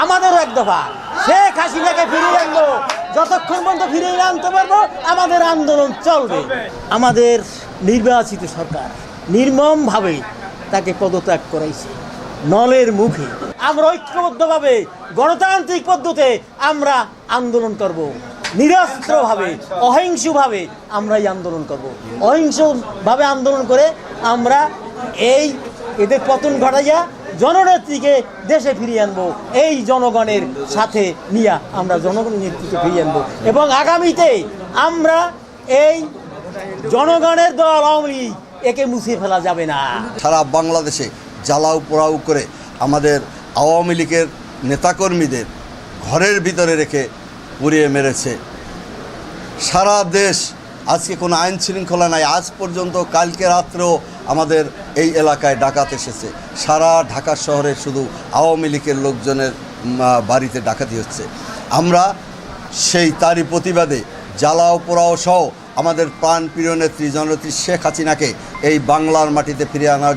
আমাদেরও এক দফা শেখ হাসিনাকে ফিরিয়ে আনবো। যতক্ষণ পর্যন্ত ফিরিয়ে আনতে পারবো আমাদের আন্দোলন চলবে। আমাদের নির্বাচিত সরকার নির্মমভাবে তাকে পদত্যাগ করাইছে নলের মুখে। আমরা ঐক্যবদ্ধভাবে গণতান্ত্রিক পদ্ধতিতে আমরা আন্দোলন করব, নিরস্ত্রভাবে অহিংসভাবে আমরা এই আন্দোলন করব। অহিংসভাবে আন্দোলন করে আমরা এদের পতন ঘটাইয়া জননেত্রীকে দেশে ফিরিয়ে আনবো। এই জনগণের সাথে নিয়ে আমরা জনগণের নেতৃত্বে ফিরিয়ে আনবো এবং আগামীতে আমরা এই জনগণের দল আওয়ামী লীগ একে মুছে ফেলা যাবে না। সারা বাংলাদেশে জ্বালাও পোড়াও করে আমাদের আওয়ামী লীগের নেতাকর্মীদের ঘরের ভিতরে রেখে পুড়িয়ে মেরেছে। সারা দেশ আজকে কোনো আইন শৃঙ্খলা নাই। আজ পর্যন্ত কালকে রাত্রেও আমাদের এই এলাকায় ডাকাত এসেছে। সারা ঢাকা শহরে শুধু আওয়ামী লীগের লোকজনের বাড়িতে ডাকাতি হচ্ছে। আমরা সেই তারই প্রতিবাদে জ্বালাও পোড়াও সহ আমাদের প্রাণপ্রিয় নেত্রী জননেত্রী শেখ হাসিনাকে এই বাংলার মাটিতে ফিরিয়ে আনার